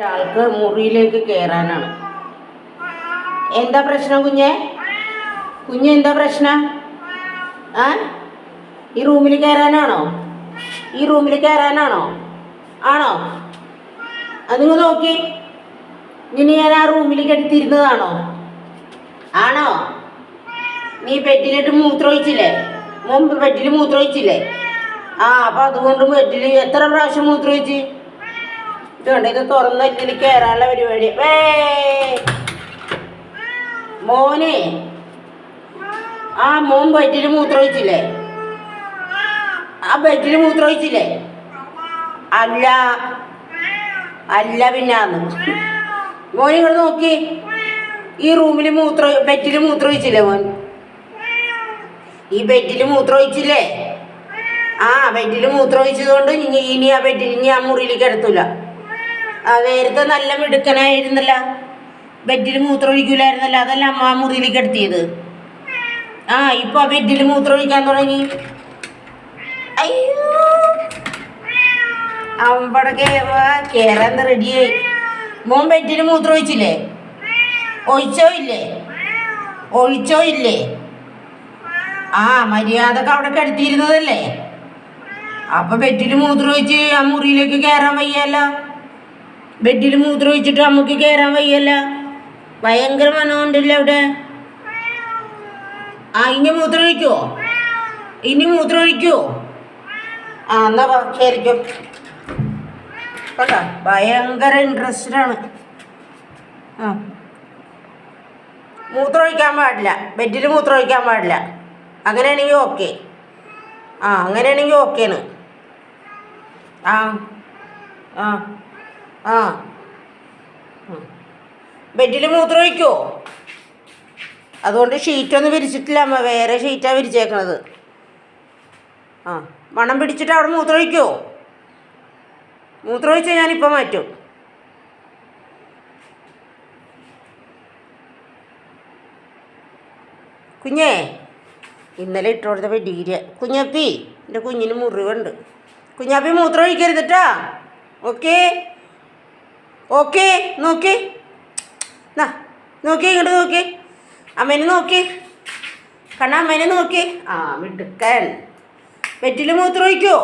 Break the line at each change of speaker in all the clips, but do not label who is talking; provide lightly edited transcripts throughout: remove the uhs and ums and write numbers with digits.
ഒരാൾക്ക് മുറിയിലേക്ക് കയറാനാണ്. എന്താ പ്രശ്നം കുഞ്ഞെ? എന്താ പ്രശ്നം? ഈ റൂമിൽ കയറാനാണോ? ആണോ? അത് നിങ്ങൾ നോക്കി. ഇനി ഞാൻ ആ റൂമിൽ കെടുത്തിരുന്നതാണോ? ആണോ? നീ ബെഡിലിട്ട് മൂത്രമൊഴിച്ചില്ലേ? മുമ്പ് ബെഡിൽ മൂത്രമൊഴിച്ചില്ലേ? അപ്പം അതുകൊണ്ട് ബെഡിൽ എത്ര പ്രാവശ്യം മൂത്രമൊഴിച്ച്? ഇതുകൊണ്ട് ഇത് തുറന്നിട്ട് കയറാനുള്ള പരിപാടി. മോനെ, മോൻ ബെഡിൽ മൂത്രമൊഴിച്ചില്ലേ? ബെഡിൽ മൂത്രമൊഴിച്ചില്ലേ? അല്ല പിന്നാന്ന്. മോൻ ഇങ്ങോട്ട് നോക്കി. ഈ റൂമിൽ ബെഡിൽ മൂത്രമൊഴിച്ചില്ലേ മോൻ? ഈ ബെഡിൽ മൂത്രമൊഴിച്ചില്ലേ? ബെഡിൽ മൂത്രമൊഴിച്ചതുകൊണ്ട് ഇനി ആ ബെഡിൽ ആ മുറിയിലേക്ക് എടുത്തൂല. നേരത്തെ നല്ല മിടുക്കനായിരുന്നല്ല, ബെഡിൽ മൂത്രമൊഴിക്കൂലായിരുന്നല്ലോ. അതല്ല അമ്മ ആ മുറിയിലേക്ക് എടുത്തിയത്. ഇപ്പൊ ആ ബെഡിൽ മൂത്രമൊഴിക്കാൻ തുടങ്ങി. അയ്യോ, അവിടെ കേറാൻ റെഡിയായി. മോൻ ബെഡിൽ മൂത്രമൊഴിച്ചില്ലേ? ഒഴിച്ചോ ഇല്ലേ? മര്യാദക്ക് അവിടെ കിടത്തിയിരുന്നതല്ലേ. അപ്പൊ ബെഡിൽ മൂത്രമൊഴിച്ച് ആ മുറിയിലേക്ക് കയറാൻ വയ്യല്ല. ബെഡിൽ മൂത്രമൊഴിച്ചിട്ട് നമുക്ക് കയറാൻ വയ്യല്ല. ഭയങ്കര മനോണ്ടല്ലേ അവിടെ. ഇനി മൂത്രമൊഴിക്കുവോ? എന്നാ കയറിക്കോ. കേട്ടോ, ഭയങ്കര ഇൻട്രസ്റ്റഡാണ്. മൂത്രമൊഴിക്കാൻ പാടില്ല, ബെഡിൽ മൂത്രമൊഴിക്കാൻ പാടില്ല. അങ്ങനെയാണെങ്കിൽ ഓക്കെ. അങ്ങനെയാണെങ്കിൽ ഓക്കെയാണ്. ബെഡിൽ മൂത്രമൊഴിക്കുമോ? അതുകൊണ്ട് ഷീറ്റൊന്നും വിരിച്ചിട്ടില്ല അമ്മ, വേറെ ഷീറ്റാണ് വിരിച്ചേക്കണത്. മണം പിടിച്ചിട്ട് അവിടെ മൂത്രമൊഴിക്കുമോ? മൂത്രമൊഴിച്ചാൽ ഞാനിപ്പോൾ മാറ്റും. കുഞ്ഞേ, ഇന്നലെ ഇട്ട് കൊടുത്ത വെടിയില്ല. കുഞ്ഞപ്പി, എൻ്റെ കുഞ്ഞിന് മുറിവുണ്ട്. കുഞ്ഞാപ്പി മൂത്രമൊഴിക്കരുത് കേട്ടോ. ഓക്കെ നോക്കി. ഇങ്ങോട്ട് നോക്കി. അമ്മേനെ നോക്കി. അമ്മേനെ നോക്കി. മിടുക്കൻ. ബെഡിൽ മൂത്രമൊഴിക്കുമോ?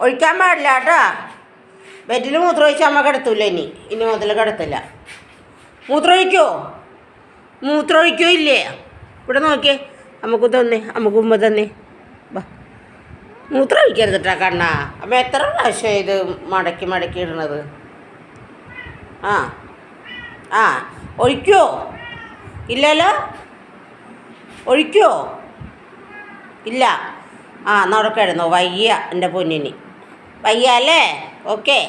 ഒഴിക്കാൻ പാടില്ല കേട്ടോ. ബെഡിൽ മൂത്രമൊഴിച്ചാൽ അമ്മ കിടത്തൂല. ഇനി മുതൽ കിടത്തില്ല. മൂത്രമൊഴിക്കോ ഇല്ലേ? ഇവിടെ നോക്കിയേ. നമുക്ക് ഉമ്മ തന്നെ. മൂത്രമൊഴിക്കരുത് കേട്ടോ കണ്ണാ. അമ്മ എത്ര പ്രാവശ്യം ഇത് മടക്കി ഇടണത്. ഒഴിക്കുമോ? ഇല്ലല്ലോ. ഒഴിക്കുമോ? ഇല്ല. എന്നാ അവിടെ കിടന്നോ. വയ്യ എൻ്റെ പൊന്നിന്. വയ്യ അല്ലേ? ഓക്കെ.